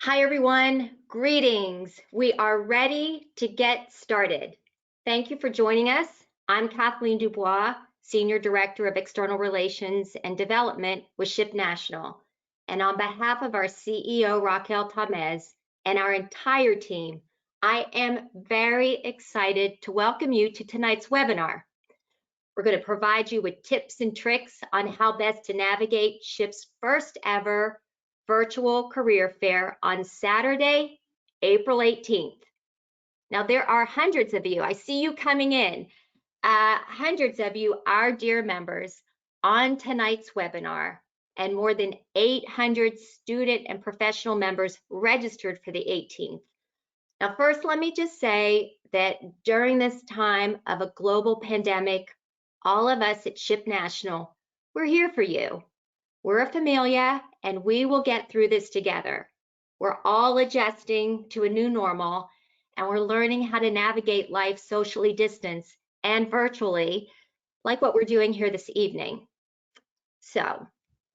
Hi, everyone. Greetings. We are ready to get started. Thank you for joining us. I'm Kathleen DuBois, Senior Director of External Relations and Development with SHPE National. And on behalf of our CEO, Raquel Tamez, and our entire team, I am very excited to welcome you to tonight's webinar. We're going to provide you with tips and tricks on how best to navigate SHPE's first ever Virtual Career Fair on Saturday, April 18th. Now, there are hundreds of you. I see you coming in. Hundreds of you, our dear members, on tonight's webinar, and more than 800 student and professional members registered for the 18th. Now, first, let me just say that during this time of a global pandemic, all of us at SHPE National, we're here for you. We're a familia, and we will get through this together. We're all adjusting to a new normal, and we're learning how to navigate life socially distanced and virtually, like what we're doing here this evening. So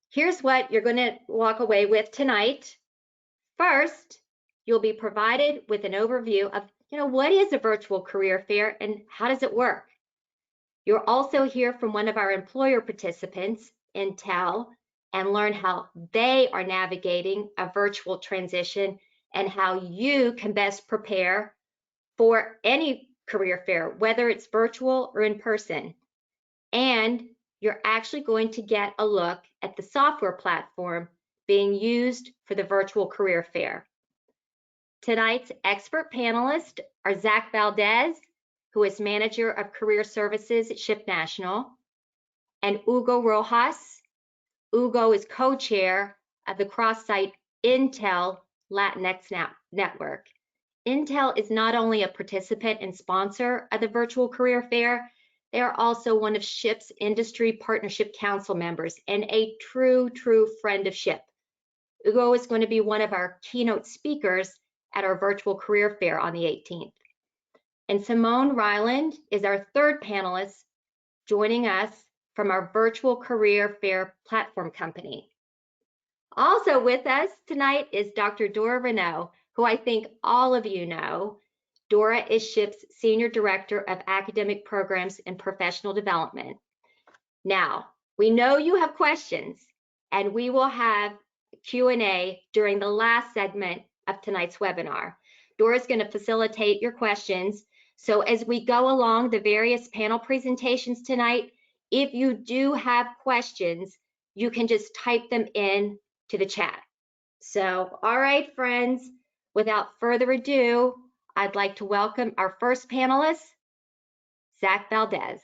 here's what you're going to walk away with tonight. First, you'll be provided with an overview of, what is a virtual career fair and how does it work? You'll also hear from one of our employer participants, Intel, and learn how they are navigating a virtual transition and how you can best prepare for any career fair, whether it's virtual or in person. And you're actually going to get a look at the software platform being used for the virtual career fair. Tonight's expert panelists are Zack Valdez, who is Manager of Career Services at SHPE National, and Hugo Rojas. Hugo is co-chair of the cross-site Intel latinX network. Intel is not only a participant and sponsor of the Virtual Career Fair, they are also one of SHPE's Industry Partnership Council members and a true friend of SHPE. Hugo is going to be one of our keynote speakers at our Virtual Career Fair on the 18th. And Simone Ryland is our third panelist, joining us from our Virtual Career Fair platform company. Also with us tonight is Dr. Dora Renaud, who I think all of you know. Dora is SHPE's Senior Director of Academic Programs and Professional Development. Now, we know you have questions, and we will have Q&A during the last segment of tonight's webinar. Dora is going to facilitate your questions. So as we go along the various panel presentations tonight, if you do have questions, you can just type them in to the chat. So, all right, friends, without further ado, I'd like to welcome our first panelist, Zack Valdez.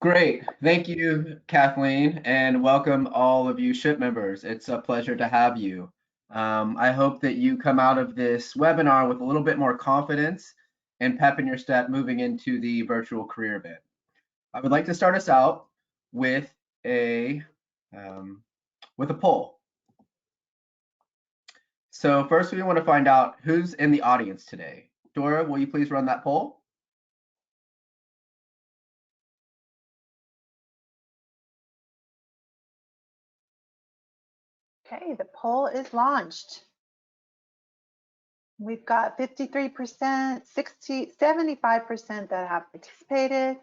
Great. Thank you, Kathleen, and welcome all of you SHPE members. It's a pleasure to have you. I hope that you come out of this webinar with a little bit more confidence and pep in your step moving into the virtual career event. I would like to start us out with a poll. So first, we want to find out who's in the audience today. Dora, will you please run that poll? Okay, the poll is launched. We've got 53%, 75% that have participated.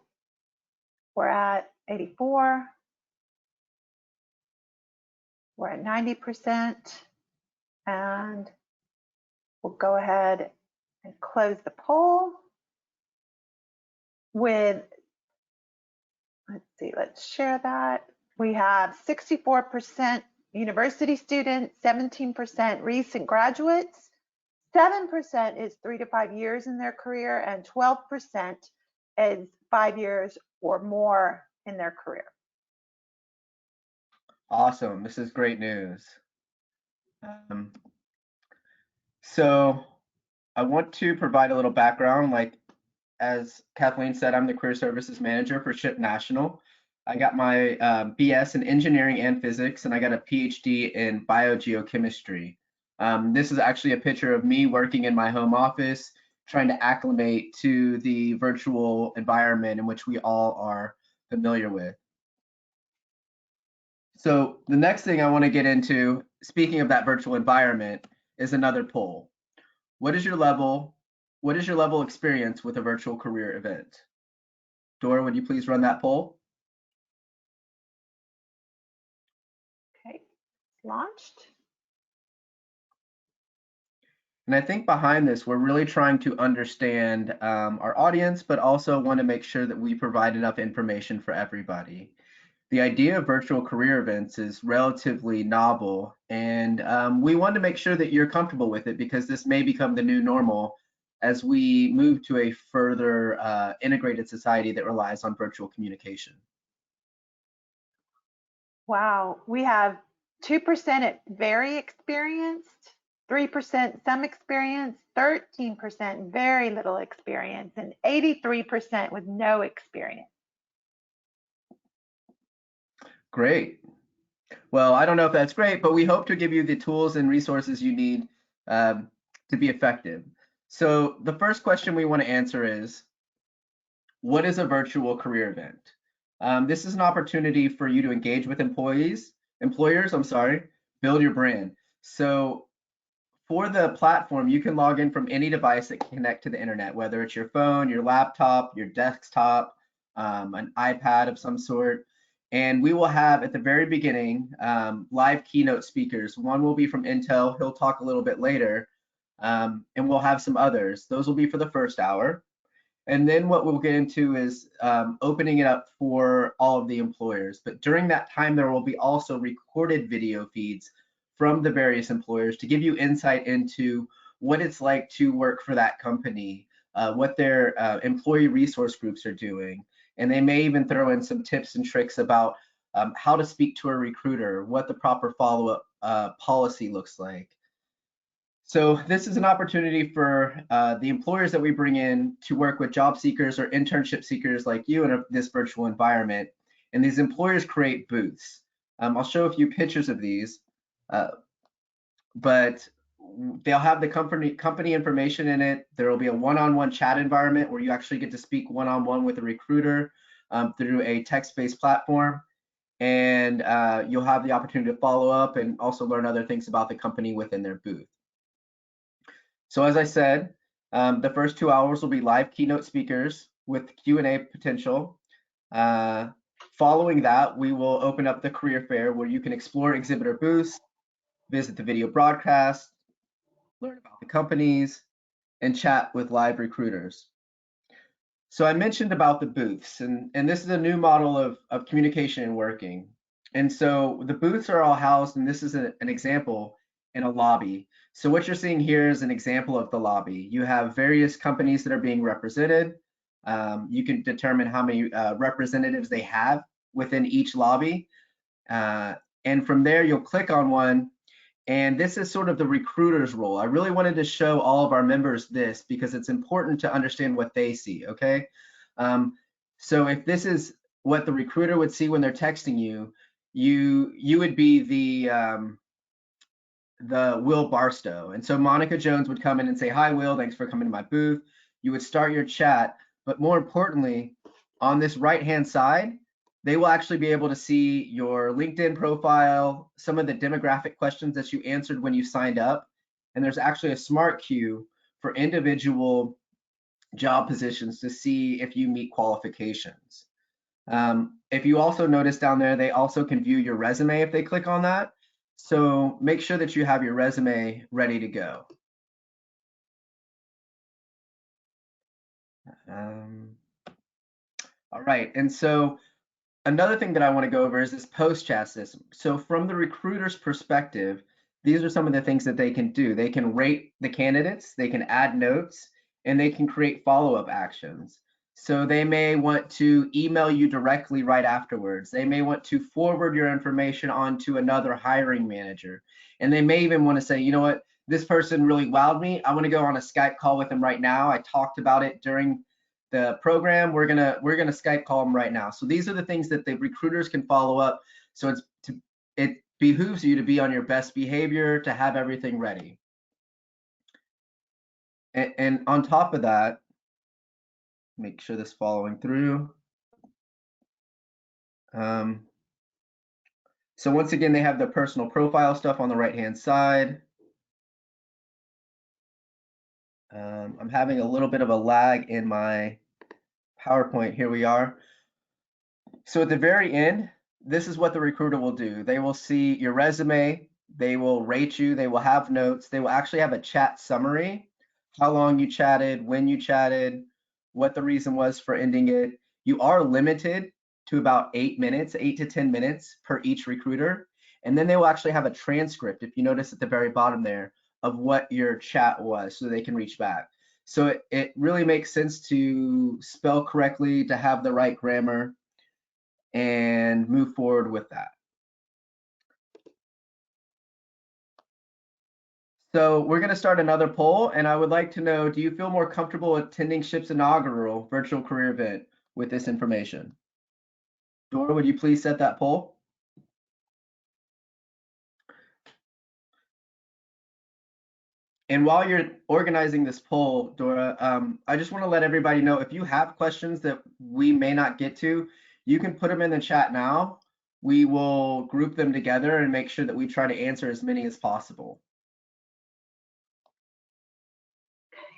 We're at 84. We're at 90%. And we'll go ahead and close the poll with, let's share that. We have 64% university students, 17% recent graduates, 7% is 3 to 5 years in their career, and 12% is 5 years or more in their career. Awesome. This is great news. So I want to provide a little background. Like, as Kathleen said, I'm the Career Services Manager for SHPE National. I got my BS in engineering and physics, and I got a PhD in biogeochemistry. This is actually a picture of me working in my home office, trying to acclimate to the virtual environment in which we all are familiar with. So the next thing I want to get into, speaking of that virtual environment, is another poll. What is your level experience with a virtual career event? Dora, would you please run that poll? Okay, launched. And I think behind this, we're really trying to understand our audience, but also want to make sure that we provide enough information for everybody. The idea of virtual career events is relatively novel, and we want to make sure that you're comfortable with it because this may become the new normal as we move to a further integrated society that relies on virtual communication. Wow, we have 2% at very experienced, 3% some experience, 13% very little experience, and 83% with no experience. Great. Well, I don't know if that's great, but we hope to give you the tools and resources you need to be effective. So the first question we want to answer is, what is a virtual career event? This is an opportunity for you to engage with employers, build your brand. So for the platform, you can log in from any device that can connect to the internet, whether it's your phone, your laptop, your desktop, an iPad of some sort. And we will have at the very beginning live keynote speakers. One will be from Intel. He'll talk a little bit later. And we'll have some others. Those will be for the first hour. And then what we'll get into is opening it up for all of the employers. But during that time, there will be also recorded video feeds from the various employers to give you insight into what it's like to work for that company, what their employee resource groups are doing. And they may even throw in some tips and tricks about how to speak to a recruiter, what the proper follow-up policy looks like. So this is an opportunity for the employers that we bring in to work with job seekers or internship seekers like you in this virtual environment. And these employers create booths. I'll show a few pictures of these, but they'll have the company information in it. There will be a one-on-one chat environment where you actually get to speak one-on-one with a recruiter through a text-based platform. And you'll have the opportunity to follow up and also learn other things about the company within their booth. So as I said, the first 2 hours will be live keynote speakers with Q&A potential. Following that, we will open up the career fair where you can explore exhibitor booths, visit the video broadcast, learn about the companies, and chat with live recruiters. So I mentioned about the booths, and this is a new model of communication and working. And so the booths are all housed, and this is an example, in a lobby. So what you're seeing here is an example of the lobby. You have various companies that are being represented. You can determine how many representatives they have within each lobby. And from there, you'll click on one. And this is sort of the recruiter's role. I really wanted to show all of our members this because it's important to understand what they see, okay? So if this is what the recruiter would see when they're texting you, you would be the Will Barstow. And so Monica Jones would come in and say, "Hi, Will, thanks for coming to my booth." You would start your chat, but more importantly, on this right-hand side, they will actually be able to see your LinkedIn profile, some of the demographic questions that you answered when you signed up. And there's actually a smart queue for individual job positions to see if you meet qualifications. If you also notice down there, they also can view your resume if they click on that. So make sure that you have your resume ready to go. All right, and so another thing that I want to go over is this post-chat system. So from the recruiter's perspective, these are some of the things that they can do. They can rate the candidates, they can add notes, and they can create follow-up actions. So they may want to email you directly right afterwards. They may want to forward your information on to another hiring manager. And they may even want to say, you know what, this person really wowed me. I want to go on a Skype call with them right now. I talked about it during the program. We're gonna Skype call them right now. So these are the things that the recruiters can follow up. So it behooves you to be on your best behavior, to have everything ready. And on top of that, make sure this following through. So once again, they have the personal profile stuff on the right-hand side. I'm having a little bit of a lag in my PowerPoint. Here we are. So at the very end, this is what the recruiter will do. They will see your resume, they will rate you, they will have notes, they will actually have a chat summary, how long you chatted, when you chatted, what the reason was for ending it. You are limited to about 8 minutes, 8 to 10 minutes per each recruiter. And then they will actually have a transcript, if you notice at the very bottom there, of what your chat was so they can reach back. So it really makes sense to spell correctly, to have the right grammar, and move forward with that. So we're going to start another poll, and I would like to know, do you feel more comfortable attending SHPE's inaugural virtual career event with this information? Dora, would you please set that poll? And while you're organizing this poll, Dora, I just want to let everybody know, if you have questions that we may not get to, you can put them in the chat now. We will group them together and make sure that we try to answer as many as possible.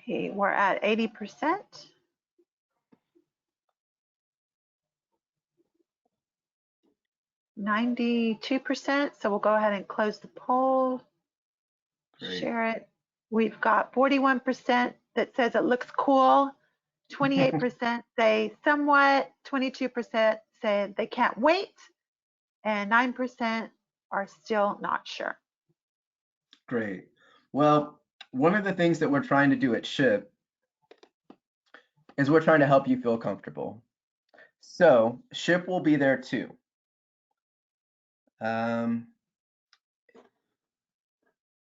Okay, we're at 80%. 92%, so we'll go ahead and close the poll. Great. Share it. We've got 41% that says it looks cool, 28% say somewhat, 22% say they can't wait, and 9% are still not sure. Great. Well, one of the things that we're trying to do at SHPE is we're trying to help you feel comfortable. So SHPE will be there too.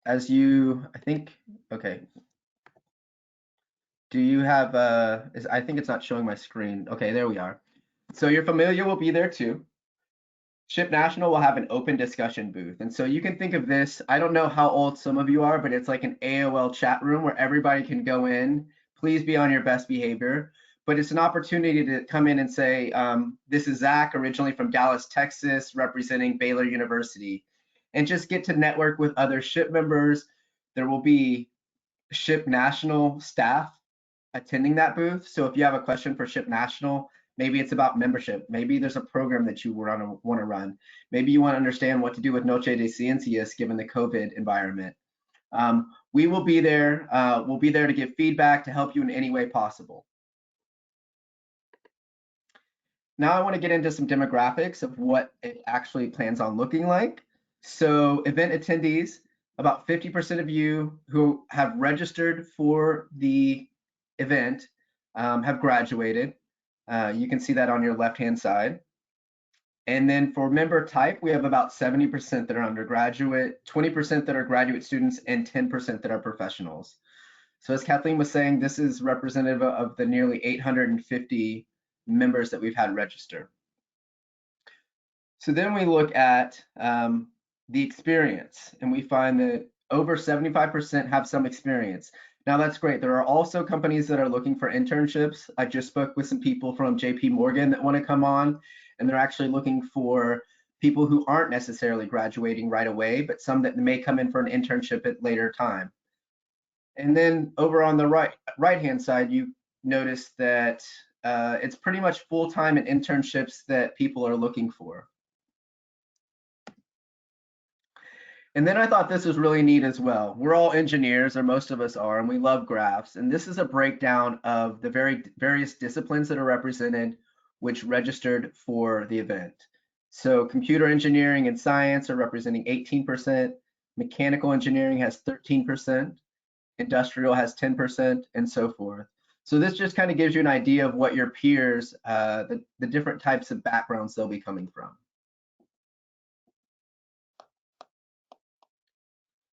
As you, I think, okay. Do you have, I think it's not showing my screen. Okay, there we are. So your familiar will be there too. SHPE National will have an open discussion booth. And so you can think of this, I don't know how old some of you are, but it's like an AOL chat room where everybody can go in. Please be on your best behavior. But it's an opportunity to come in and say, this is Zack, originally from Dallas, Texas, representing Baylor University, and just get to network with other SHPE members. There will be SHPE National staff attending that booth. So if you have a question for SHPE National, maybe it's about membership. Maybe there's a program that you want to run. Maybe you want to understand what to do with Noche de Ciencias given the COVID environment. We will be there. We'll be there to give feedback, to help you in any way possible. Now I want to get into some demographics of what it actually plans on looking like. So event attendees, about 50% of you who have registered for the event have graduated. You can see that on your left-hand side. And then for member type, we have about 70% that are undergraduate, 20% that are graduate students, and 10% that are professionals. So as Kathleen was saying, this is representative of the nearly 850 members that we've had register. So then we look at the experience, and we find that over 75% have some experience. Now that's great. There are also companies that are looking for internships. I just spoke with some people from JP Morgan that want to come on, and they're actually looking for people who aren't necessarily graduating right away, but some that may come in for an internship at later time. And then over on the right-hand side, you notice that it's pretty much full-time and internships that people are looking for. And then I thought this was really neat as well. We're all engineers, or most of us are, and we love graphs. And this is a breakdown of the various disciplines that are represented, which registered for the event. So computer engineering and science are representing 18%, mechanical engineering has 13%, industrial has 10%, and so forth. So this just kind of gives you an idea of what your peers, the different types of backgrounds they'll be coming from.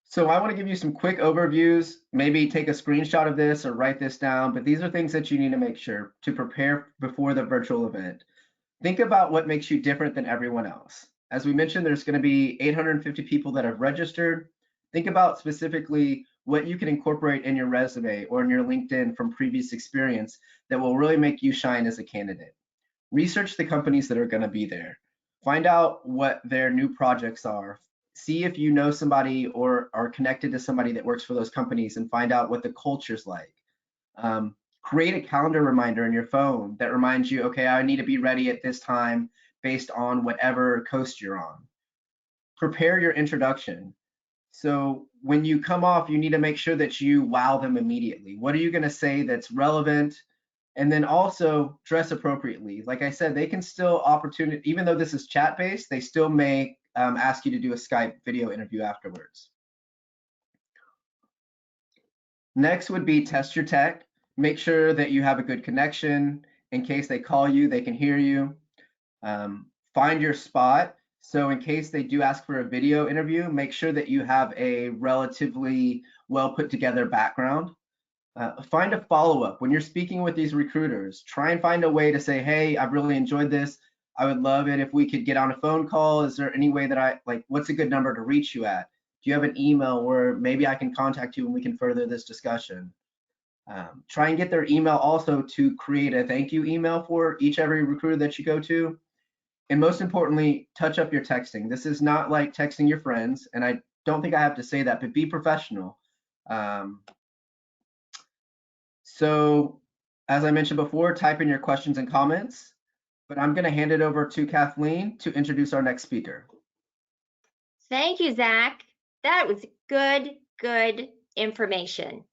So I want to give you some quick overviews, maybe take a screenshot of this or write this down, but these are things that you need to make sure to prepare before the virtual event. Think about what makes you different than everyone else. As we mentioned, there's going to be 850 people that have registered. Think about specifically what you can incorporate in your resume or in your LinkedIn from previous experience that will really make you shine as a candidate. Research the companies that are going to be there. Find out what their new projects are. See if you know somebody or are connected to somebody that works for those companies and find out what the culture's like. Create a calendar reminder in your phone that reminds you, okay, I need to be ready at this time based on whatever coast you're on. Prepare your introduction. So when you come off, you need to make sure that you wow them immediately. What are you going to say that's relevant? And then also dress appropriately. Like I said, they can still even though this is chat based, they still may ask you to do a Skype video interview afterwards. Next would be test your tech. Make sure that you have a good connection. In case they call you, they can hear you. Find your spot. So in case they do ask for a video interview, make sure that you have a relatively well put together background. Find a follow-up. When you're speaking with these recruiters, try and find a way to say, hey, I've really enjoyed this. I would love it if we could get on a phone call. Is there any way that what's a good number to reach you at? Do you have an email where maybe I can contact you and we can further this discussion? Try and get their email also to create a thank you email for every recruiter that you go to. And most importantly, touch up your texting. This is not like texting your friends, and I don't think I have to say that, but be professional. So as I mentioned before, type in your questions and comments, but I'm going to hand it over to Kathleen to introduce our next speaker. Thank you, Zach. That was good information.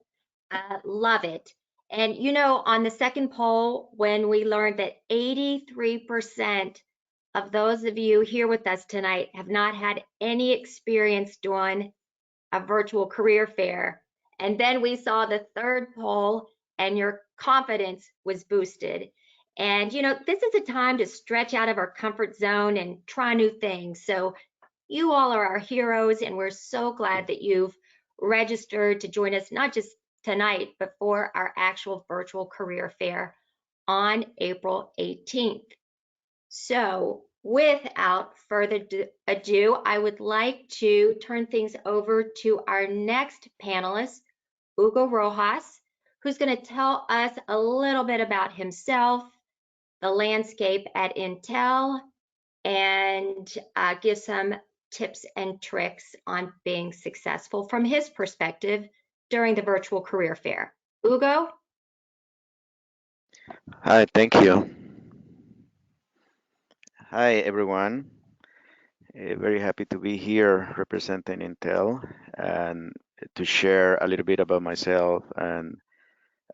Love it. And you know, on the second poll, when we learned that 83% of those of you here with us tonight have not had any experience doing a virtual career fair, and then we saw the third poll and your confidence was boosted. And you know, this is a time to stretch out of our comfort zone and try new things. So you all are our heroes, and we're so glad that you've registered to join us, not just tonight, but for our actual virtual career fair on April 18th. So without further ado, I would like to turn things over to our next panelist, Hugo Rojas, who's going to tell us a little bit about himself, the landscape at Intel, and give some tips and tricks on being successful from his perspective during the virtual career fair. Hugo? Hi, thank you. Hi, everyone. Very happy to be here representing Intel and to share a little bit about myself and,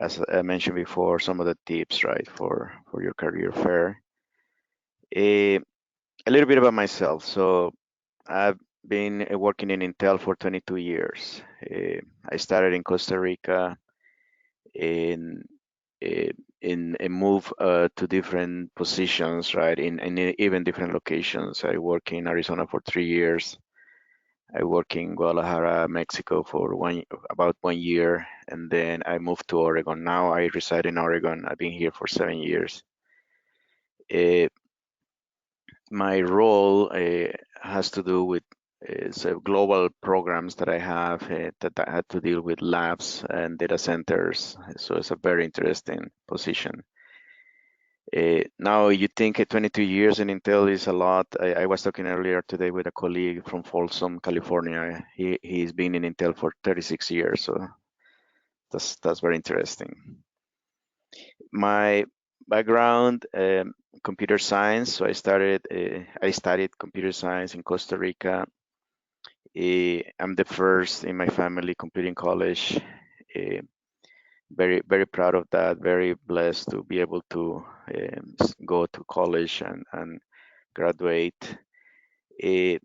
as I mentioned before, some of the tips, right, for your career fair. A little bit about myself. So I've been working in Intel for 22 years. I started in Costa Rica in a move to different positions, right, in even different locations. I work in Arizona for 3 years. I work in Guadalajara, Mexico for about 1 year, and then I moved to Oregon. Now I reside in Oregon. I've been here for 7 years. My role has to do with global programs that I have that I had to deal with labs and data centers. So it's a very interesting position. Now you think 22 years in Intel is a lot. I was talking earlier today with a colleague from Folsom, California. He's been in Intel for 36 years, so that's very interesting. My background, computer science. So I studied computer science in Costa Rica. I'm the first in my family computing college. Very proud of that. Very blessed to be able to go to college and graduate. At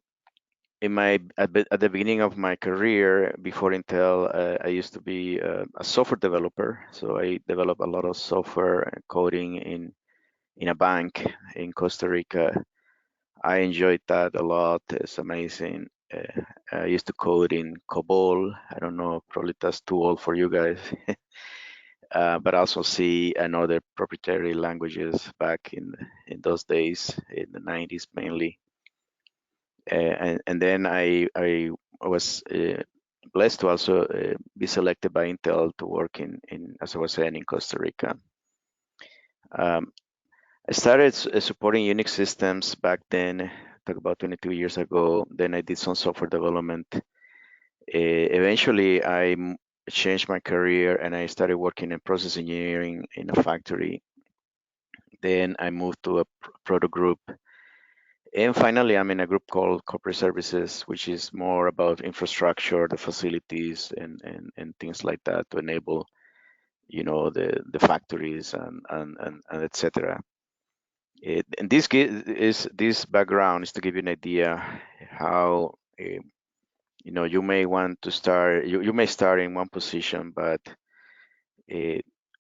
the beginning of my career before Intel, I used to be a software developer. So I developed a lot of software coding in a bank in Costa Rica. I enjoyed that a lot. It's amazing. I used to code in COBOL. I don't know, probably that's too old for you guys. But also C and other proprietary languages back in those days, in the 90s mainly. And then I was blessed to also be selected by Intel to work in, as I was saying, in Costa Rica. I started supporting Unix systems back then, talk about 22 years ago. Then I did some software development. Eventually, I changed my career and I started working in process engineering in a factory. Then I moved to a product group. And finally, I'm in a group called Corporate Services, which is more about infrastructure, the facilities, and things like that to enable, the factories and etc. And this background is to give you an idea how you may want to start. You may start in one position, but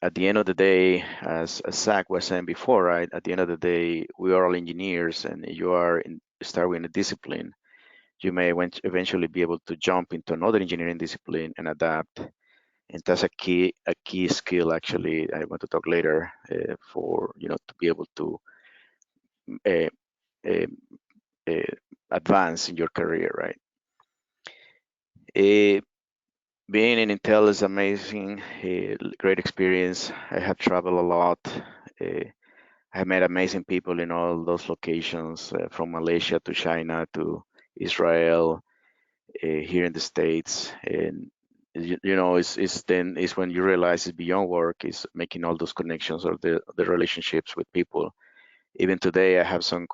at the end of the day, as Zack was saying before, right? At the end of the day, we are all engineers, and you are start with a discipline. You may eventually be able to jump into another engineering discipline and adapt. And that's a key skill. Actually, I want to talk later for to be able to uh, uh, uh, advance in your career, right? Being in Intel is amazing, great experience. I have traveled a lot. I have met amazing people in all those locations, from Malaysia to China to Israel, here in the States. And it's when you realize it's beyond work, is making all those connections or the relationships with people. Even today, I have some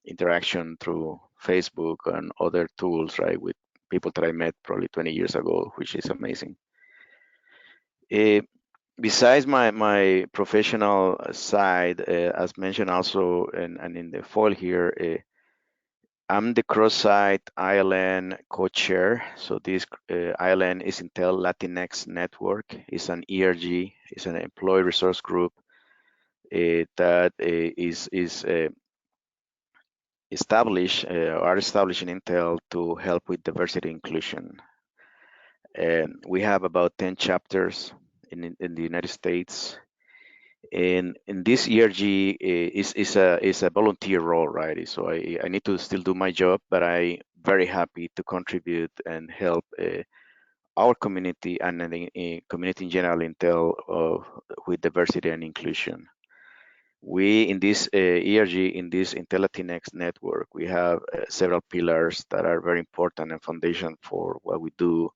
interaction through Facebook and other tools, right, with people that I met probably 20 years ago, which is amazing. Besides my professional side, as mentioned also, and in the foil here, I'm the cross-site ILN co-chair. So this ILN is Intel latinX Network. It's an ERG, it's an employee resource group that is established in Intel to help with diversity inclusion. And we have about 10 chapters in the United States. And this ERG is a volunteer role, right? So I need to still do my job, but I'm very happy to contribute and help our community and the community in general Intel with diversity and inclusion. We in this ERG, in this Intel latinX network, we have several pillars that are very important and foundation for what we do.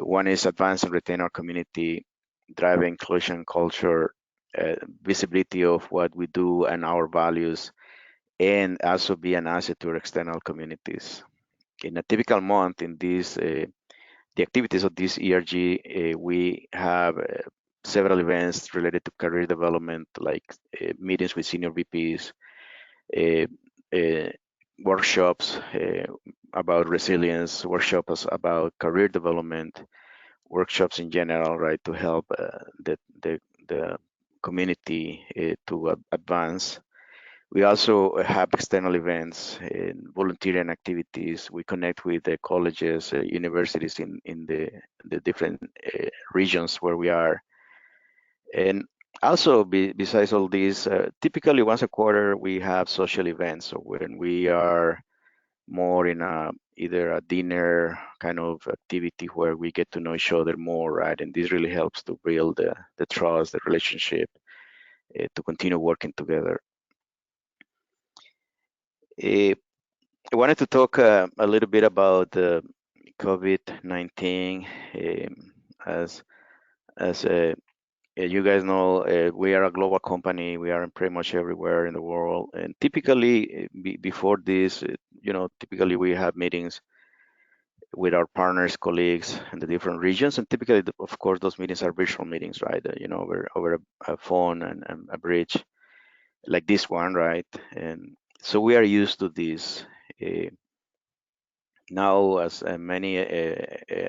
One is advance and retain our community, drive inclusion culture, visibility of what we do and our values, and also be an asset to our external communities. In a typical month, in this the activities of this ERG, we have several events related to career development, like meetings with senior VPs, workshops about resilience, workshops about career development, workshops in general, right, to help the community to advance. We also have external events and volunteering activities. We connect with the colleges, universities in the different regions where we are. And also, besides all this, typically once a quarter, we have social events. So when we are more in either a dinner kind of activity where we get to know each other more, right? And this really helps to build the trust, the relationship, to continue working together. I wanted to talk a little bit about COVID-19. As you guys know, we are a global company. We are pretty much everywhere in the world. And typically, before this, typically we have meetings with our partners, colleagues in the different regions. And typically, of course, those meetings are virtual meetings, right? Over a phone and a bridge like this one, right? And so we are used to this. Now, as many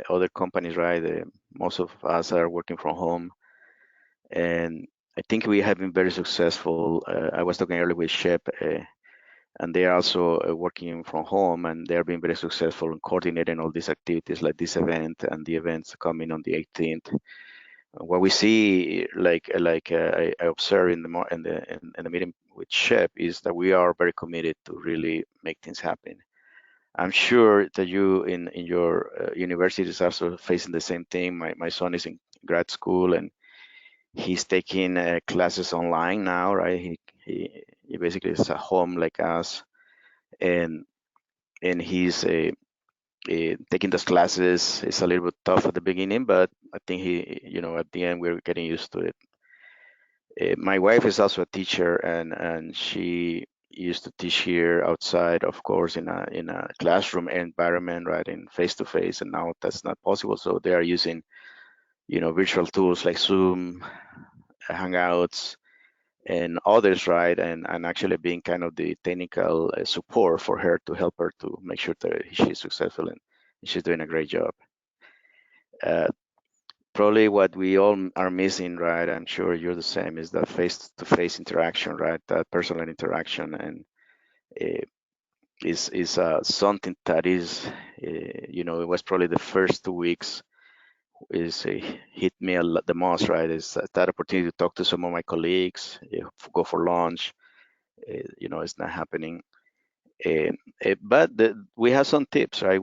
other companies, right, most of us are working from home, and I think we have been very successful. I was talking earlier with SHPE, and they are also working from home, and they're being very successful in coordinating all these activities, like this event and the events coming on the 18th. What we see, like I observed in the meeting with SHPE, is that we are very committed to really make things happen. I'm sure that you in your universities are also facing the same thing. My son is in grad school and he's taking classes online now, right? He basically is a home like us, and he's taking those classes. It's a little bit tough at the beginning, but I think at the end we're getting used to it. My wife is also a teacher, and she used to teach here outside, of course, in a classroom environment, right, in face to face, and now that's not possible. So they are using, virtual tools like Zoom, Hangouts, and others, right, and actually being kind of the technical support for her to help her to make sure that she's successful, and she's doing a great job. Probably what we all are missing, right? I'm sure you're the same, is that face-to-face interaction, right? That personal interaction, and is something that is, it was probably the first 2 weeks is hit me the most, right? Is that opportunity to talk to some of my colleagues, go for lunch, it's not happening. But we have some tips, right?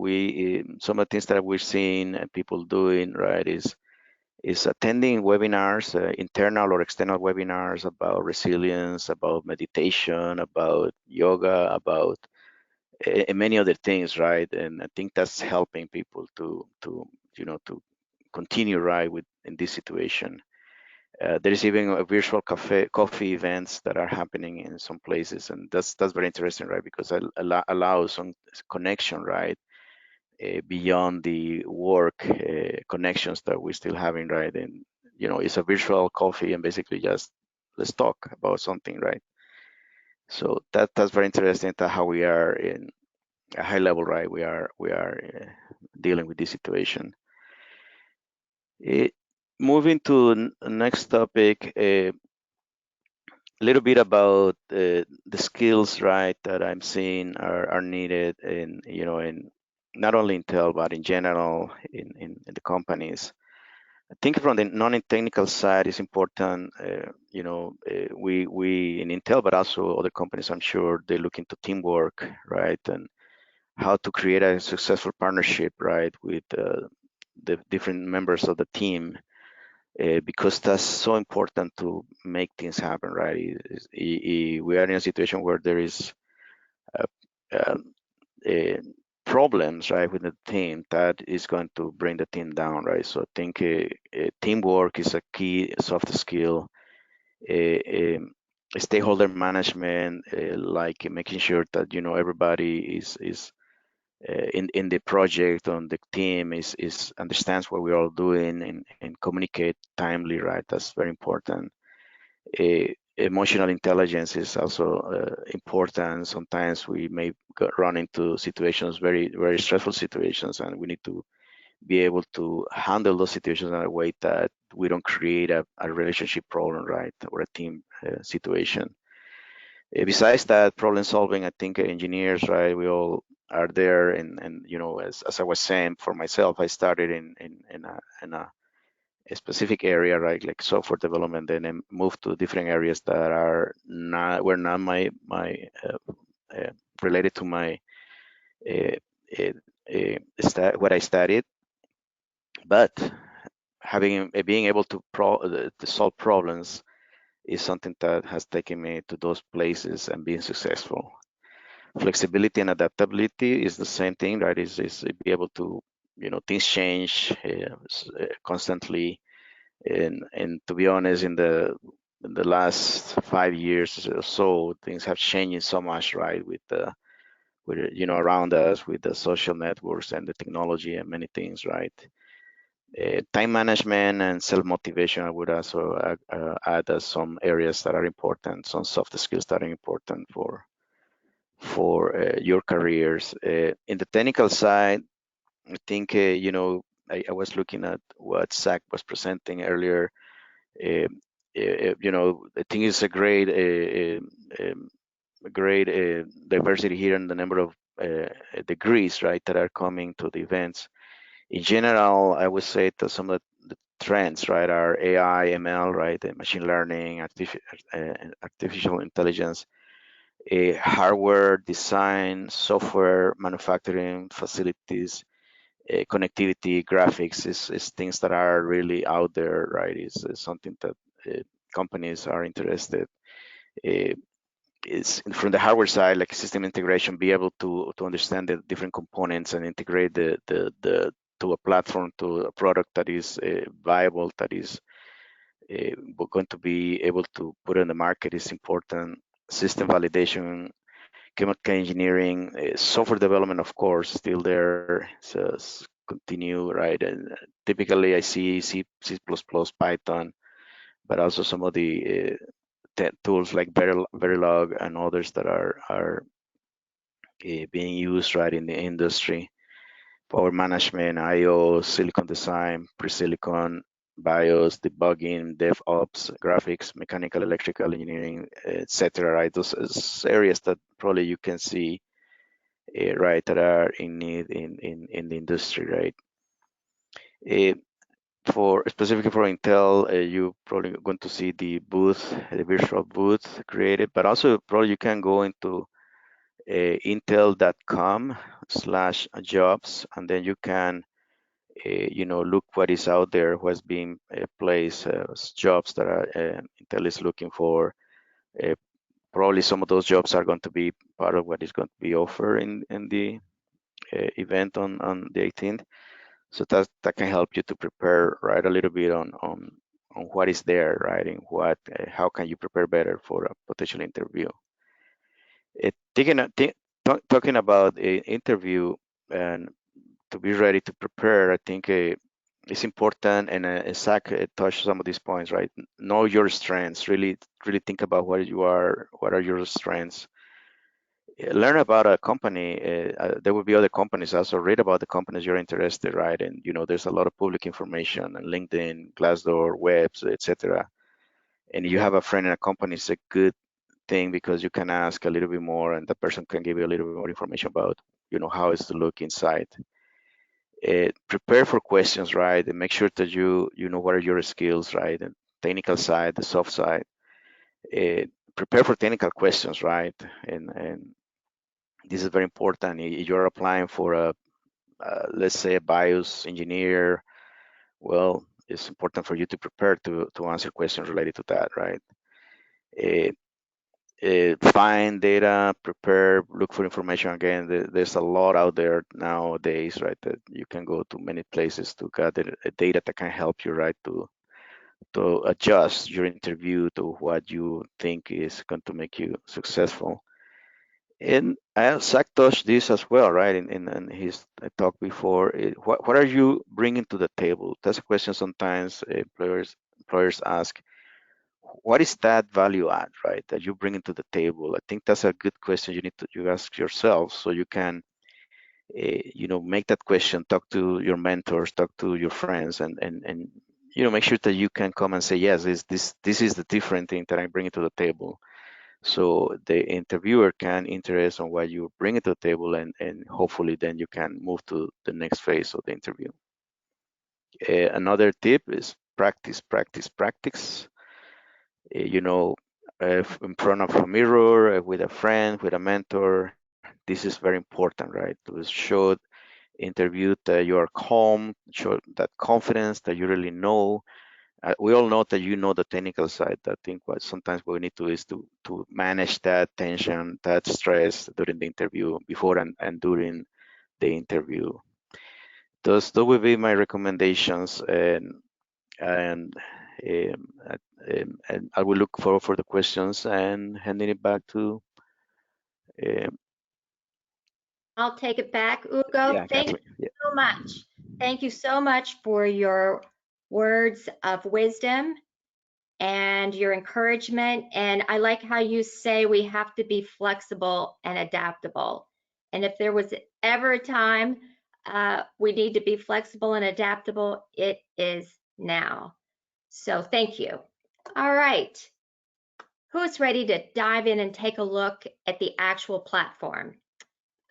Some of the things that we're seeing people doing, right, is attending webinars, internal or external webinars about resilience, about meditation, about yoga, about many other things, right? And I think that's helping people to continue, right, in this situation. There is even a virtual coffee events that are happening in some places, and that's very interesting, right? Because it allows some connection, right? Beyond the work connections that we're still having, right? And it's a virtual coffee, and basically just let's talk about something, right? So that's very interesting, that how we are in a high level, right? We are dealing with this situation. Moving to the next topic, a little bit about the skills, right, that I'm seeing are needed in not only Intel but in general in the companies. I think from the non-technical side is important. We in Intel, but also other companies, I'm sure they look into teamwork, right, and how to create a successful partnership, right, with the different members of the team, because that's so important to make things happen, right? We are in a situation where there is uh, problems, right, with the team that is going to bring the team down, right? So I think teamwork is a key soft skill. Stakeholder management, like making sure that everybody is in the project, on the team, is understands what we're all doing, and communicate timely, right? That's very important. Emotional intelligence is also important. Sometimes we may run into situations, very, very stressful situations, and we need to be able to handle those situations in a way that we don't create a relationship problem, right, or a team situation. Besides that, problem solving, I think engineers, right, we all are there, and as I was saying, for myself, I started in a specific area, right, like software development, then I moved to different areas that were not my related to my what I studied, but being able to solve problems is something that has taken me to those places and being successful. Flexibility and adaptability is the same thing, right? Is be able to, things change constantly, and to be honest, in the last 5 years or so, things have changed so much, right? With around us, with the social networks and the technology and many things, right? Time management and self-motivation, I would also add as some areas that are important, some soft skills that are important for your careers. In the technical side, I think I was looking at what Zack was presenting earlier. I think it's a great diversity here in the number of degrees, right, that are coming to the events. In general, I would say that some of the trends, right, are AI, ML, right, machine learning, artificial intelligence, hardware design, software manufacturing, facilities, connectivity, graphics is things that are really out there, right? Is something that companies are interested. is from the hardware side, like system integration, be able to understand the different components and integrate the to a platform, to a product that is viable, that is going to be able to put in the market is important. System validation, chemical engineering, software development, of course, still there. So continue, right? And typically I see C++, Python, but also some of the tools like Verilog and others that are being used right in the industry. Power management, I/O, silicon design, pre-silicon, BIOS, debugging, DevOps, graphics, mechanical, electrical engineering, etc. Right, those areas that probably you can see, right, that are in need in the industry, right. For specifically for Intel, you probably going to see the booth, the virtual booth created, but also probably you can go into intel.com/jobs, and then you can look what is out there, what's being placed, jobs that Intel is looking for. Probably some of those jobs are going to be part of what is going to be offered in the event on the 18th. So that can help you to prepare, right, a little bit on what is there, right, and what how can you prepare better for a potential interview. Talking about an interview and to be ready to prepare, I think it's important, and Zack touched some of these points, right? Know your strengths. Really think about what are your strengths. Learn about a company. There will be other companies. Also read about the companies you're interested, right? And there's a lot of public information on LinkedIn, Glassdoor, webs, etc. And you have a friend in a company, it's a good thing because you can ask a little bit more, and the person can give you a little bit more information about, how it's to look inside. Prepare for questions, right? And make sure that you know what are your skills, right? And technical side, the soft side. Prepare for technical questions, right? And this is very important. You're applying for let's say a BIOS engineer. Well, it's important for you to prepare to answer questions related to that, right? Find data, prepare, look for information. Again, there's a lot out there nowadays, right? That you can go to many places to gather data that can help you, right, to adjust your interview to what you think is going to make you successful. And Zack touched this as well, right? In his talk before, what are you bringing to the table? That's a question sometimes employers ask. What is that value add, right, that you bring into the table? I think that's a good question you need to ask yourself, so you can make that question, talk to your mentors, talk to your friends, and make sure that you can come and say, yes, this is the different thing that I bring to the table. So the interviewer can interest on what you bring to the table, and hopefully then you can move to the next phase of the interview. Another tip is practice. In front of a mirror, with a friend, with a mentor. This is very important, right? To show interview that you are calm, show that confidence that you really know. We all know that you know the technical side. I think what sometimes what we need to is to manage that tension, that stress during the interview, before and during the interview. Those will be my recommendations, and I will look forward for the questions and handing it back to. I'll take it back, Hugo. Yeah, Thank you so much. Thank you so much for your words of wisdom and your encouragement. And I like how you say we have to be flexible and adaptable. And if there was ever a time we need to be flexible and adaptable, it is now. So thank you. All right. Who's ready to dive in and take a look at the actual platform?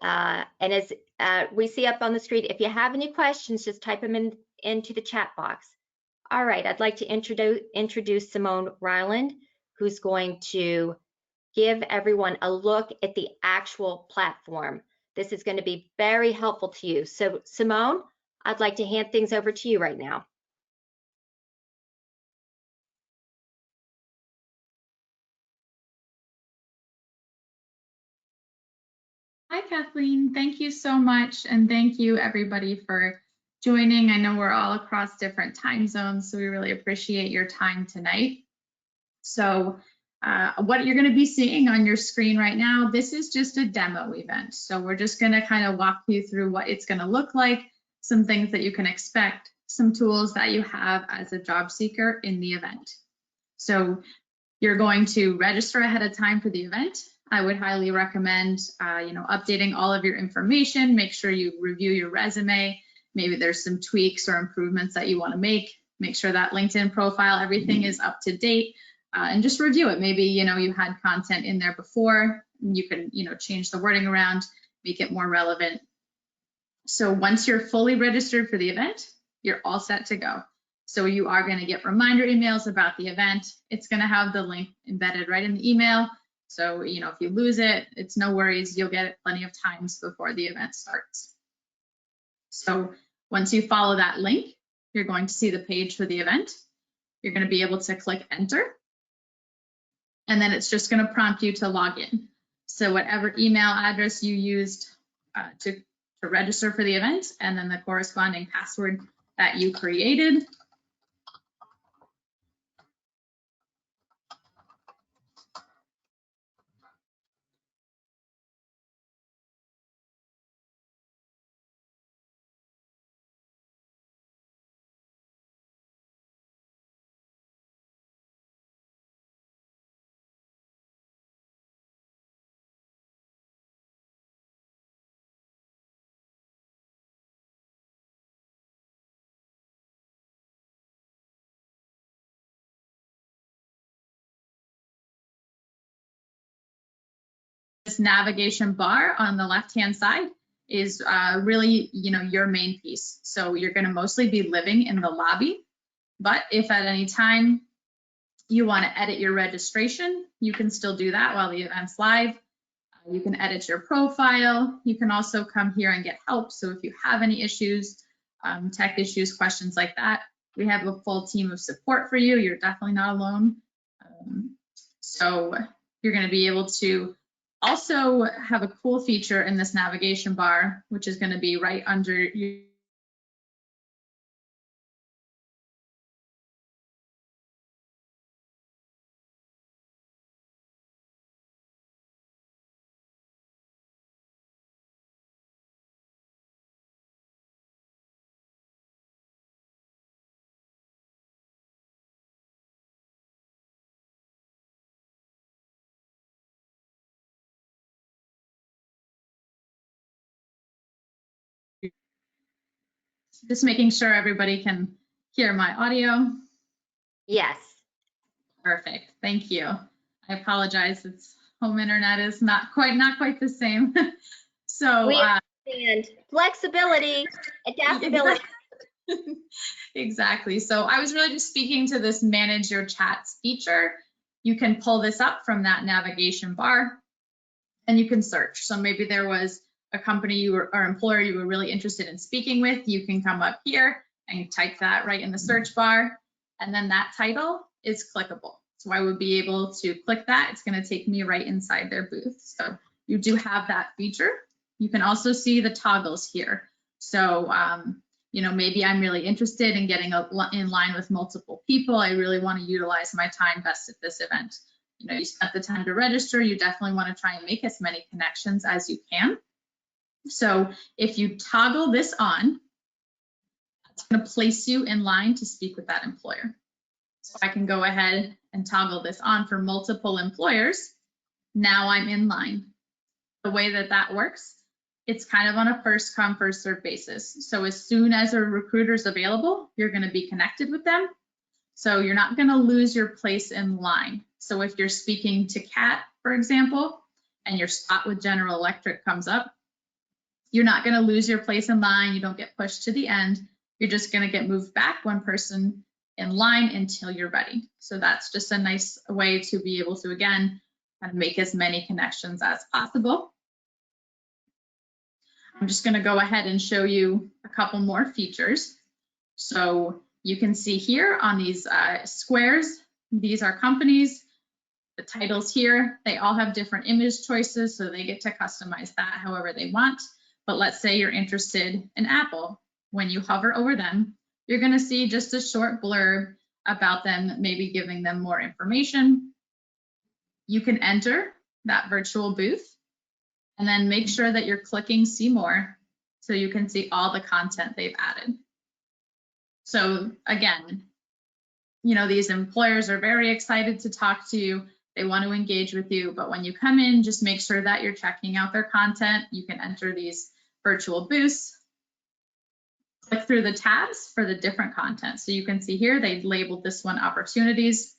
And as we see up on the screen, if you have any questions, just type them into the chat box. All right, I'd like to introduce Simone Ryland, who's going to give everyone a look at the actual platform. This is going to be very helpful to you. So Simone, I'd like to hand things over to you right now. Kathleen. Thank you so much. And thank you everybody for joining. I know we're all across different time zones, so we really appreciate your time tonight. So what you're going to be seeing on your screen right now, this is just a demo event. So we're just going to kind of walk you through what it's going to look like, some things that you can expect, some tools that you have as a job seeker in the event. So you're going to register ahead of time for the event. I would highly recommend, updating all of your information. Make sure you review your resume. Maybe there's some tweaks or improvements that you want to make. Make sure that LinkedIn profile, everything is up to date, and just review it. Maybe, you had content in there before. You can, change the wording around, make it more relevant. So once you're fully registered for the event, you're all set to go. So you are going to get reminder emails about the event. It's going to have the link embedded right in the email. So, if you lose it, it's no worries. You'll get it plenty of times before the event starts. So once you follow that link, you're going to see the page for the event. You're going to be able to click enter. And then it's just going to prompt you to log in. So whatever email address you used to register for the event, and then the corresponding password that you created. This navigation bar on the left-hand side is really, your main piece. So you're going to mostly be living in the lobby, but if at any time you want to edit your registration, you can still do that while the event's live. You can edit your profile. You can also come here and get help. So if you have any issues, tech issues, questions like that, we have a full team of support for you. You're definitely not alone. So you're going to be able to also have a cool feature in this navigation bar, which is going to be right under your just making sure everybody can hear my audio. Yes. Perfect. Thank you. I apologize. It's home internet is not quite the same. So We understand flexibility, adaptability. Exactly. So I was really just speaking to this manage your chats feature. You can pull this up from that navigation bar and you can search. So maybe there was a company or employer you were really interested in speaking with. You can come up here and type that right in the search bar. And then that title is clickable. So I would be able to click that. It's going to take me right inside their booth. So you do have that feature. You can also see the toggles here. So, maybe I'm really interested in getting in line with multiple people. I really want to utilize my time best at this event. You spent the time to register. You definitely want to try and make as many connections as you can. So if you toggle this on, it's going to place you in line to speak with that employer. So I can go ahead and toggle this on for multiple employers. Now I'm in line. The way that works, it's kind of on a first come, first serve basis. So as soon as a recruiter is available, you're going to be connected with them. So you're not going to lose your place in line. So if you're speaking to Kat, for example, and your spot with General Electric comes up, you're not going to lose your place in line. You don't get pushed to the end. You're just going to get moved back one person in line until you're ready. So that's just a nice way to be able to, again, kind of make as many connections as possible. I'm just going to go ahead and show you a couple more features. So you can see here on these squares, these are companies. The titles here, they all have different image choices, so they get to customize that however they want. But let's say you're interested in Apple. When you hover over them, you're going to see just a short blurb about them, maybe giving them more information. You can enter that virtual booth and then make sure that you're clicking see more so you can see all the content they've added. So again, you know, these employers are very excited to talk to you. They want to engage with you, but when you come in, just make sure that you're checking out their content. You can enter these virtual booths, click through the tabs for the different content. So you can see here, they labeled this one opportunities.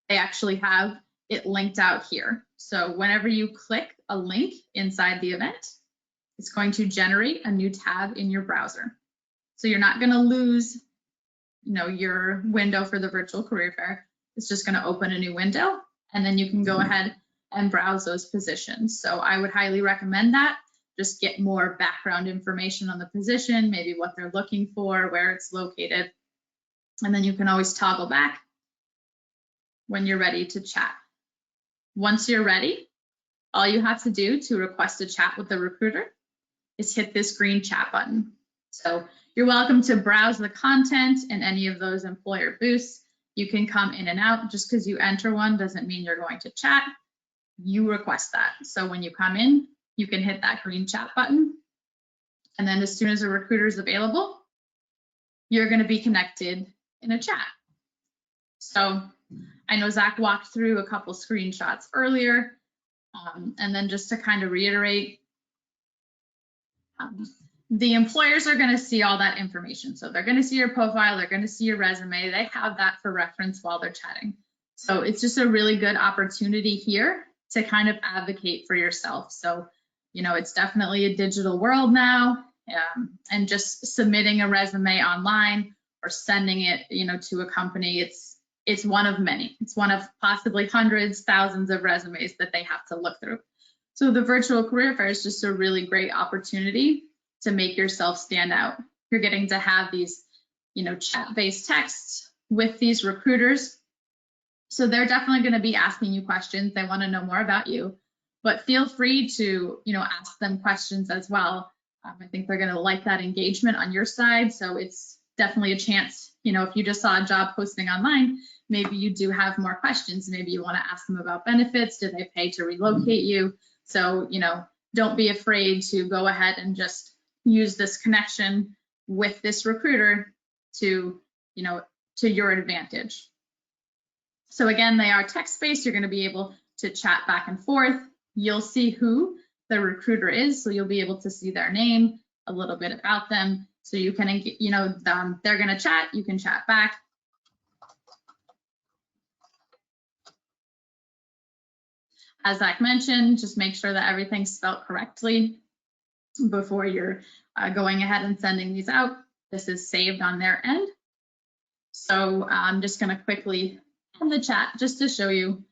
They actually have it linked out here. So whenever you click a link inside the event, it's going to generate a new tab in your browser. So you're not going to lose, you know, your window for the virtual career fair. It's just going to open a new window, and then you can go ahead and browse those positions. So I would highly recommend that. Just get more background information on the position, maybe what they're looking for, where it's located, and then you can always toggle back when you're ready to chat. Once you're ready, all you have to do to request a chat with the recruiter is hit this green chat button. So you're welcome to browse the content in any of those employer booths. You can come in and out. Just because you enter one doesn't mean you're going to chat. You request that. So when you come in, you can hit that green chat button. And then as soon as a recruiter is available, you're going to be connected in a chat. So I know Zack walked through a couple screenshots earlier. And then just to kind of reiterate, the employers are going to see all that information. So they're going to see your profile, they're going to see your resume. They have that for reference while they're chatting. So it's just a really good opportunity here to kind of advocate for yourself. So, you know, it's definitely a digital world now, and just submitting a resume online or sending it, you know, to a company, it's one of many. It's one of possibly hundreds, thousands of resumes that they have to look through. So the virtual career fair is just a really great opportunity to make yourself stand out. You're getting to have these, you know, chat-based texts with these recruiters. So they're definitely going to be asking you questions. They want to know more about you, but feel free to, you know, ask them questions as well. I think they're going to like that engagement on your side. So it's definitely a chance, you know, if you just saw a job posting online, maybe you do have more questions. Maybe you want to ask them about benefits. Do they pay to relocate you? So, you know, don't be afraid to go ahead and just use this connection with this recruiter to, you know, to your advantage. So again, they are text-based. You're going to be able to chat back and forth. You'll see who the recruiter is, so you'll be able to see their name, a little bit about them. So you can, you know, they're going to chat, you can chat back. As Zack mentioned, just make sure that everything's spelled correctly before you're going ahead and sending these out. This is saved on their end. So I'm just going to quickly end the chat just to show you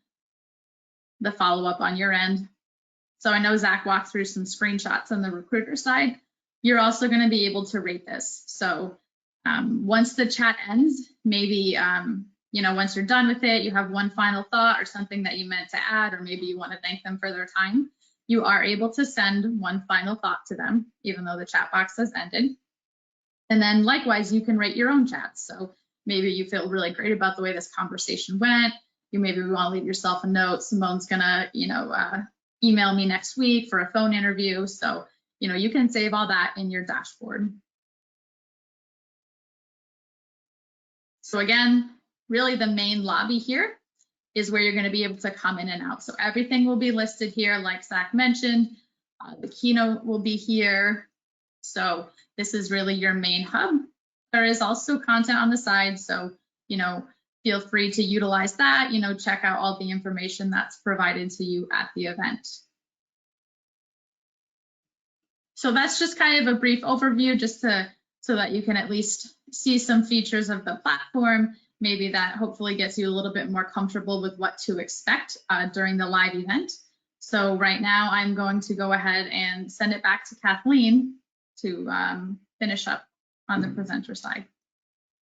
the follow-up on your end. So I know Zack walked through some screenshots on the recruiter side. You're also going to be able to rate this. So once the chat ends, maybe, you know, once you're done with it, you have one final thought or something that you meant to add, or maybe you want to thank them for their time. You are able to send one final thought to them, even though the chat box has ended. And then likewise, you can rate your own chats. So maybe you feel really great about the way this conversation went. You maybe want to leave yourself a note. Simone's gonna, you know, email me next week for a phone interview. So, you know, you can save all that in your dashboard. So again, really the main lobby here is where you're going to be able to come in and out. So everything will be listed here, like Zack mentioned. The keynote will be here. So this is really your main hub. There is also content on the side. So, you know, feel free to utilize that, you know, check out all the information that's provided to you at the event. So that's just kind of a brief overview, just so that you can at least see some features of the platform. Maybe that hopefully gets you a little bit more comfortable with what to expect during the live event. So right now I'm going to go ahead and send it back to Kathleen to finish up on the presenter side.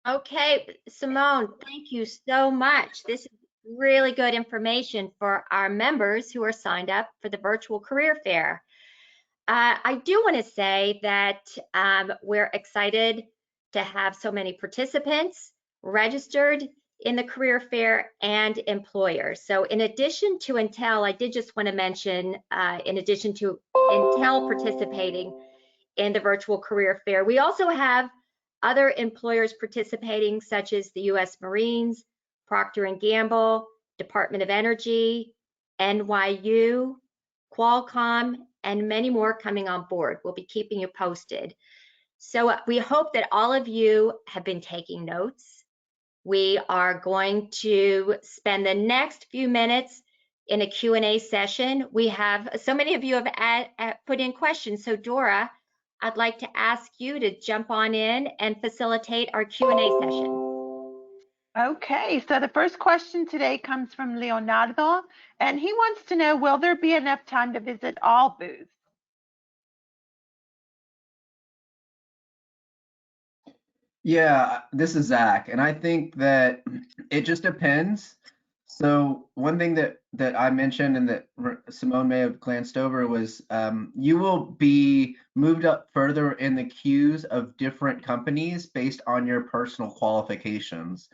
Okay, Simone, thank you so much. This is really good information for our members who are signed up for the Virtual Career Fair. I do want to say that we're excited to have so many participants registered in the career fair and employers. So in addition to Intel, I did just want to mention, in addition to Intel participating in the virtual career fair, we also have other employers participating, such as the U.S. Marines, Procter & Gamble, Department of Energy, NYU, Qualcomm, and many more coming on board. We'll be keeping you posted. So we hope that all of you have been taking notes. We are going to spend the next few minutes in a Q&A session. We have, so many of you have put in questions. So Dora, I'd like to ask you to jump on in and facilitate our Q&A session. Okay, so the first question today comes from Leonardo, and he wants to know, will there be enough time to visit all booths? Yeah, this is Zack, and I think that it just depends. So one thing that I mentioned and that Simone may have glanced over was you will be moved up further in the queues of different companies based on your personal qualifications.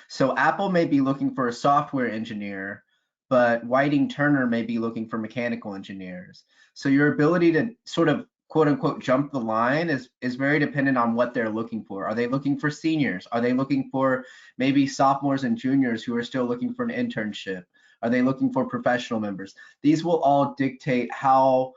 So Apple may be looking for a software engineer, but Whiting Turner may be looking for mechanical engineers. So your ability to sort of quote unquote jump the line is very dependent on what they're looking for. Are they looking for seniors? Are they looking for maybe sophomores and juniors who are still looking for an internship? Are they looking for professional members? These will all dictate how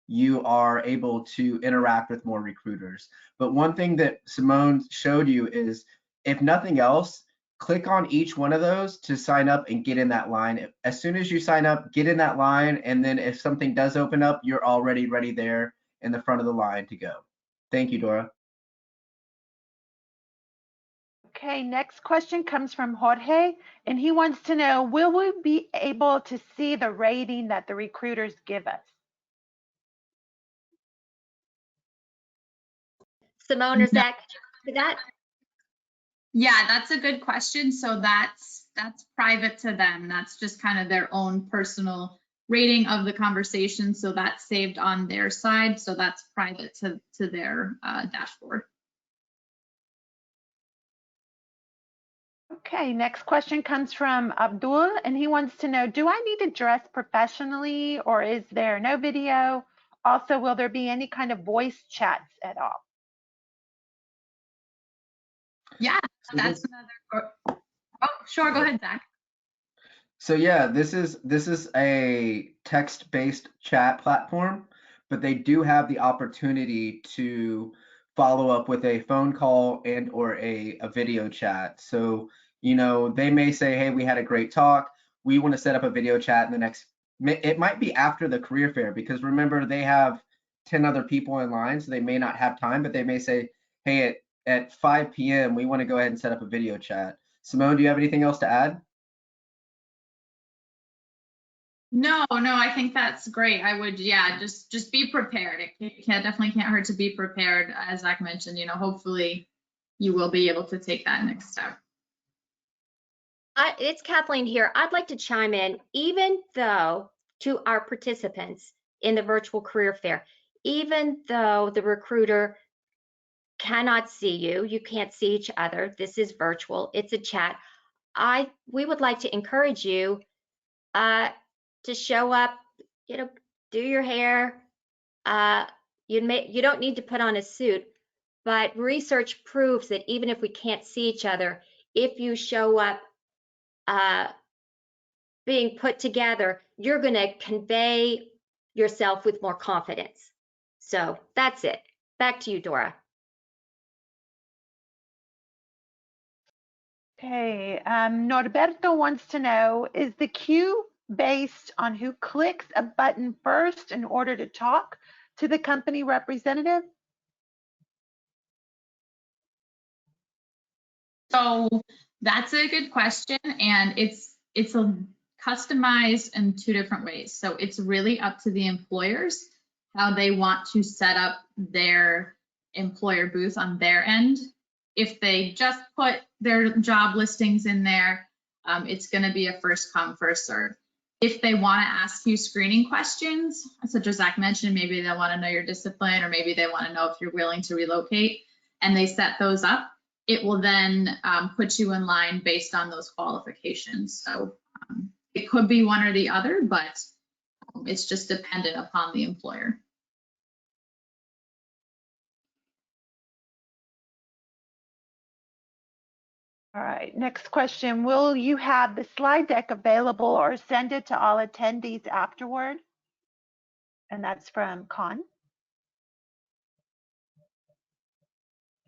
you are able to interact with more recruiters. But one thing that Simone showed you is, if nothing else, click on each one of those to sign up and get in that line. As soon as you sign up, get in that line, and then if something does open up, you're already ready there in the front of the line to go. Thank you, Dora. Okay, next question comes from Jorge, and he wants to know, will we be able to see the rating that the recruiters give us? Simone or Zack, could you answer that? Yeah, that's a good question. So that's private to them. That's just kind of their own personal rating of the conversation. So that's saved on their side. So that's private to their dashboard. Okay, next question comes from Abdul, and he wants to know, do I need to dress professionally, or is there no video? Also, will there be any kind of voice chats at all? Yeah, that's another. Oh, sure. Go ahead, Zack. So yeah, this is a text-based chat platform, but they do have the opportunity to follow up with a phone call and or a video chat. So, you know, they may say, hey, we had a great talk. We want to set up a video chat in the next, it might be after the career fair, because remember, they have 10 other people in line, so they may not have time, but they may say, hey, at 5 p.m., we want to go ahead and set up a video chat. Simone, do you have anything else to add? No, I think that's great. I would, yeah, just be prepared. It definitely can't hurt to be prepared. As Zack mentioned, you know, hopefully you will be able to take that next step. It's Kathleen here. I'd like to chime in, even though to our participants in the virtual career fair, even though the recruiter cannot see you, you can't see each other, this is virtual, it's a chat, we would like to encourage you to show up, you know, do your hair. You don't need to put on a suit, but research proves that even if we can't see each other, if you show up being put together, you're going to convey yourself with more confidence. So that's it. Back to you, Dora. Okay, Norberto wants to know, is the queue based on who clicks a button first in order to talk to the company representative? So that's a good question, and it's customized in two different ways. So it's really up to the employers how they want to set up their employer booth on their end. If they just put their job listings in there, it's going to be a first come, first serve. If they want to ask you screening questions, such as Zack mentioned, maybe they want to know your discipline, or maybe they want to know if you're willing to relocate, and they set those up, it will then put you in line based on those qualifications. So it could be one or the other, but it's just dependent upon the employer. All right, next question. Will you have the slide deck available or send it to all attendees afterward? And that's from Con.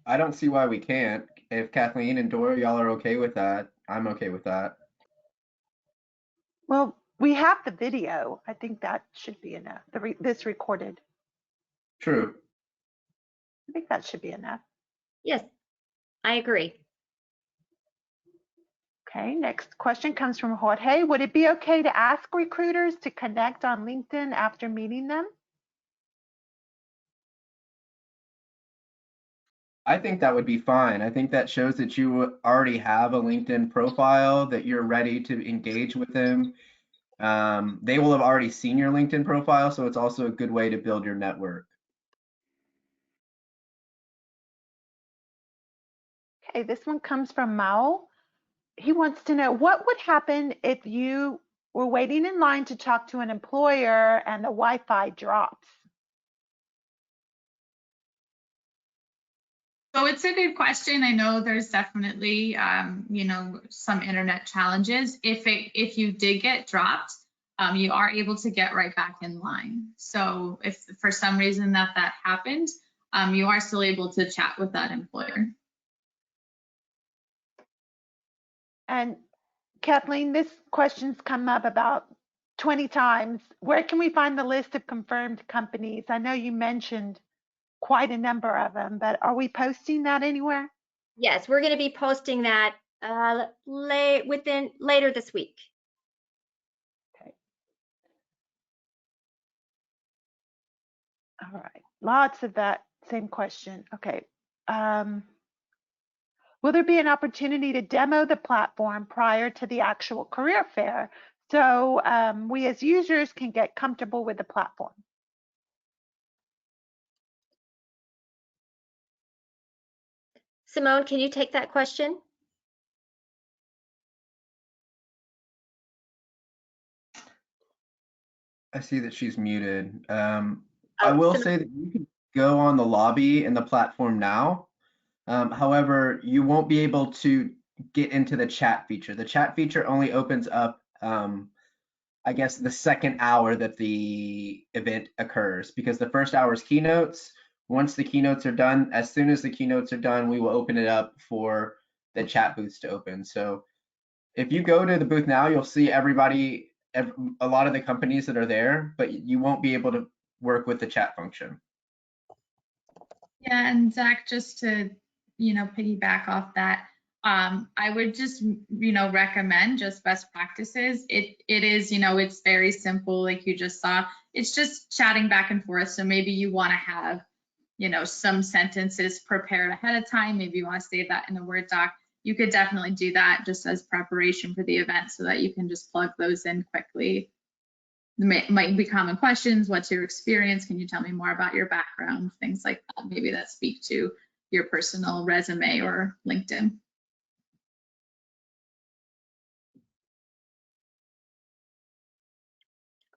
I don't see why we can't. If Kathleen and Dora, y'all are okay with that, I'm okay with that. Well, we have the video. I think that should be enough. This recorded. True. I think that should be enough. Yes, I agree. Okay, next question comes from Jorge. Would it be okay to ask recruiters to connect on LinkedIn after meeting them? I think that would be fine. I think that shows that you already have a LinkedIn profile, that you're ready to engage with them. They will have already seen your LinkedIn profile, so it's also a good way to build your network. Okay, this one comes from Mao. He wants to know what would happen if you were waiting in line to talk to an employer and the Wi-Fi drops? So it's a good question. I know there's definitely, you know, some internet challenges. If you did get dropped, you are able to get right back in line. So if for some reason that happened, you are still able to chat with that employer. And Kathleen, this question's come up about 20 times. Where can we find the list of confirmed companies? I know you mentioned quite a number of them, but are we posting that anywhere? Yes, we're going to be posting that later this week. Okay. All right, lots of that same question. Okay. Will there be an opportunity to demo the platform prior to the actual career fair so we as users can get comfortable with the platform? Simone, can you take that question? I see that she's muted. I will Simone. say that you can go on the lobby and the platform now. However, you won't be able to get into the chat feature. The chat feature only opens up, I guess, the second hour that the event occurs, because the first hour is keynotes. Once the keynotes are done, as soon as the keynotes are done, we will open it up for the chat booths to open. So if you go to the booth now, you'll see everybody, a lot of the companies that are there, but you won't be able to work with the chat function. Yeah, and Zack, just to, you know, piggyback off that, I would just, you know, recommend just best practices. It is, you know, it's very simple, like you just saw. It's just chatting back and forth. So maybe you want to have, you know, some sentences prepared ahead of time. Maybe you want to save that in a Word doc. You could definitely do that just as preparation for the event so that you can just plug those in quickly. Might be common questions. What's your experience? Can you tell me more about your background? Things like that. Maybe that speak to your personal resume or LinkedIn.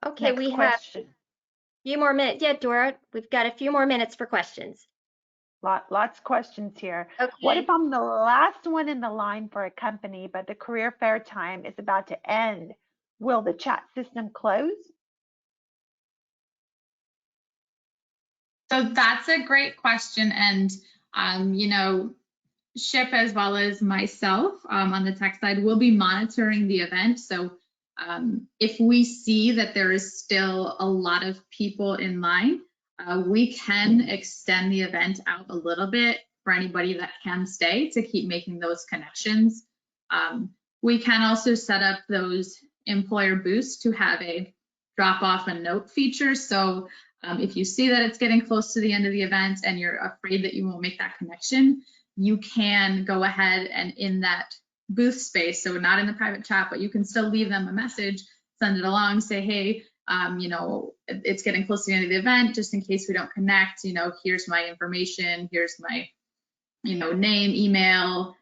Okay, Next we question. have a few more minutes. Yeah, Dora, we've got a few more minutes for questions. Lots of questions here. Okay. What if I'm the last one in the line for a company, but the career fair time is about to end? Will the chat system close? So that's a great question. And, you know, SHPE as well as myself on the tech side will be monitoring the event. So if we see that there is still a lot of people in line, we can extend the event out a little bit for anybody that can stay to keep making those connections. We can also set up those employer boosts to have a drop off a note feature. So if you see that it's getting close to the end of the event and you're afraid that you won't make that connection, you can go ahead and in that booth space, so not in the private chat, but you can still leave them a message, send it along, say, hey, you know, it's getting close to the end of the event, just in case we don't connect, you know, here's my information, here's my, you know, name, email,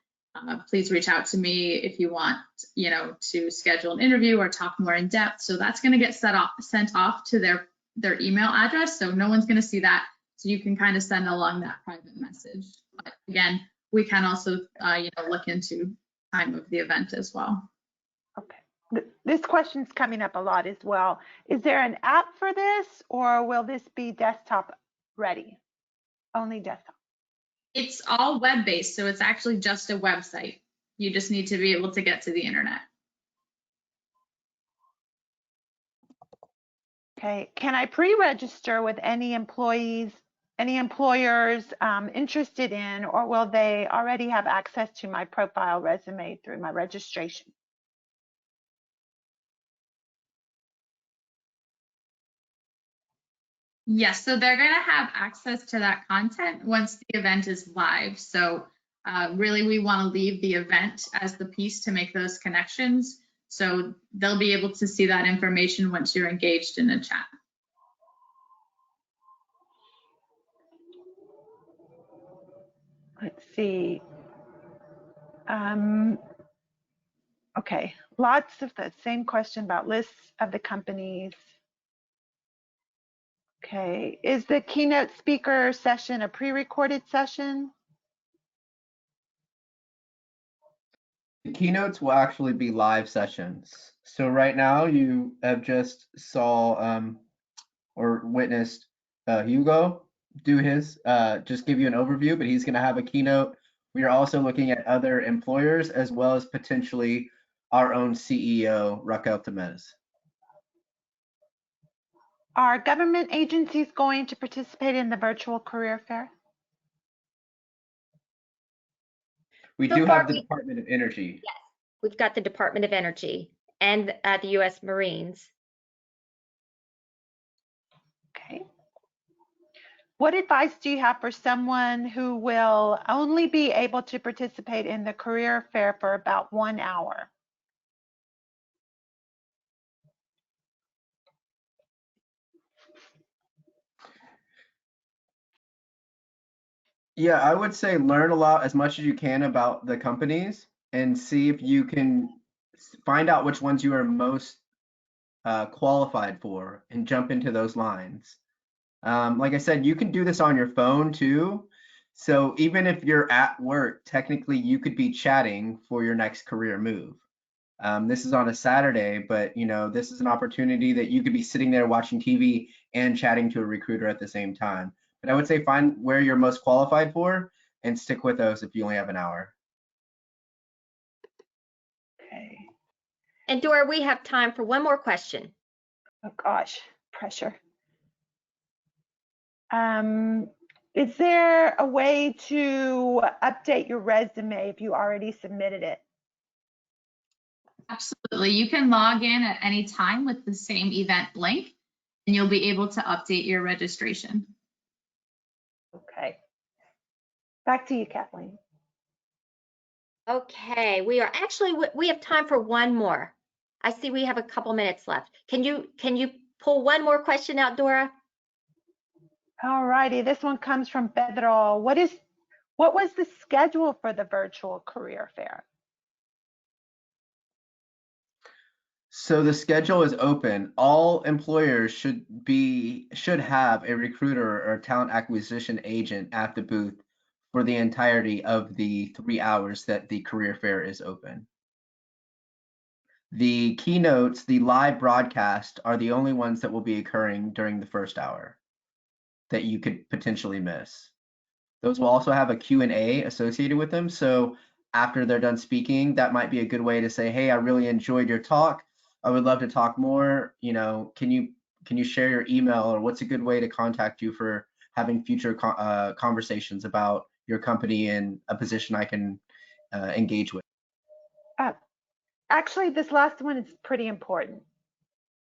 please reach out to me if you want, you know, to schedule an interview or talk more in depth. So that's going to get sent off to their email address, so no one's going to see that. So you can kind of send along that private message. But again, we can also, you know, look into time of the event as well. Okay. This question's coming up a lot as well. Is there an app for this, or will this be desktop ready? Only desktop. It's all web-based, so it's actually just a website. You just need to be able to get to the internet. Okay. Can I pre-register with any employees, any employers interested in, or will they already have access to my profile resume through my registration? Yes, so they're going to have access to that content once the event is live. So really, we want to leave the event as the piece to make those connections. So they'll be able to see that information once you're engaged in a chat. Let's see. Okay, lots of the same question about lists of the companies. Okay, is the keynote speaker session a pre-recorded session? The keynotes will actually be live sessions. So right now you have just saw or witnessed Hugo do his, just give you an overview, but he's going to have a keynote. We are also looking at other employers as well as potentially our own CEO, Raquel Temez. Are government agencies going to participate in the virtual career fair? We So do far, have the Department of Energy. Yes, we've got the Department of Energy and the U.S. Marines. Okay. What advice do you have for someone who will only be able to participate in the career fair for about 1 hour? Yeah, I would say learn a lot as much as you can about the companies and see if you can find out which ones you are most qualified for and jump into those lines. Like I said, you can do this on your phone too. So even if you're at work, technically you could be chatting for your next career move. This is on a Saturday, but you know, this is an opportunity that you could be sitting there watching TV and chatting to a recruiter at the same time. But I would say find where you're most qualified for and stick with those if you only have an hour. Okay. And Dora, we have time for one more question. Oh gosh, pressure. Is there a way to update your resume if you already submitted it? Absolutely. You can log in at any time with the same event link, and you'll be able to update your registration. Okay. Back to you, Kathleen. Okay, we have time for one more. I see we have a couple minutes left. Can you pull one more question out, Dora? All righty, this one comes from Pedro. What was the schedule for the virtual career fair? So the schedule is open. All employers should have a recruiter or talent acquisition agent at the booth for the entirety of the 3 hours that the career fair is open. The keynotes, the live broadcast, are the only ones that will be occurring during the first hour that you could potentially miss. Those will also have a Q&A associated with them. So after they're done speaking, that might be a good way to say, hey, I really enjoyed your talk. I would love to talk more. You know, can you share your email, or what's a good way to contact you for having future conversations about your company and a position I can engage with? Actually, this last one is pretty important.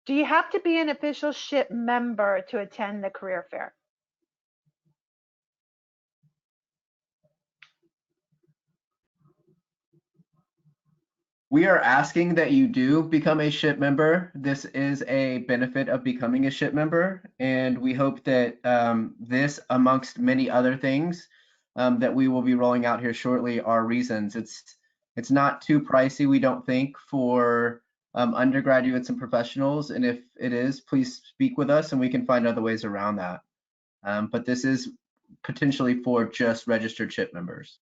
Do you have to be an official SHPE member to attend the career fair? We are asking that you do become a SHPE member. This is a benefit of becoming a SHPE member, and we hope that this, amongst many other things that we will be rolling out here shortly, are reasons. It's not too pricey, we don't think, for undergraduates and professionals, and if it is, please speak with us and we can find other ways around that. But this is potentially for just registered SHPE members.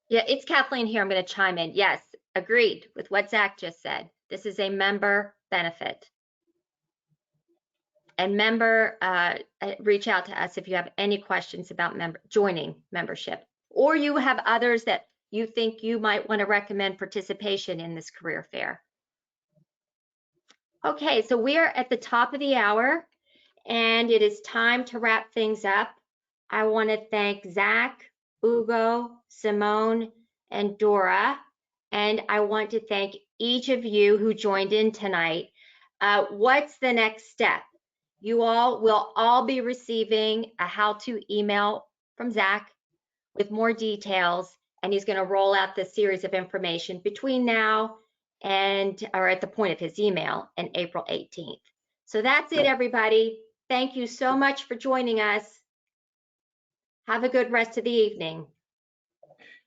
Yeah, it's Kathleen here. I'm going to chime in. Yes, agreed with what Zack just said. This is a member benefit. And reach out to us if you have any questions about joining membership, or you have others that you think you might want to recommend participation in this career fair. Okay, so we are at the top of the hour and it is time to wrap things up. I want to thank Zack, Hugo, Simone, and Dora. And I want to thank each of you who joined in tonight. What's the next step? You all will all be receiving a how-to email from Zack with more details, and he's going to roll out this series of information between now or at the point of his email, and April 18th. So that's it, everybody. Thank you so much for joining us. Have a good rest of the evening.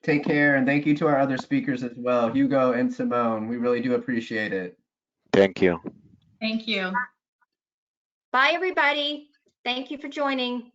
Take care, and thank you to our other speakers as well, Hugo and Simone. We really do appreciate it. Thank you. Thank you. Bye, everybody. Thank you for joining.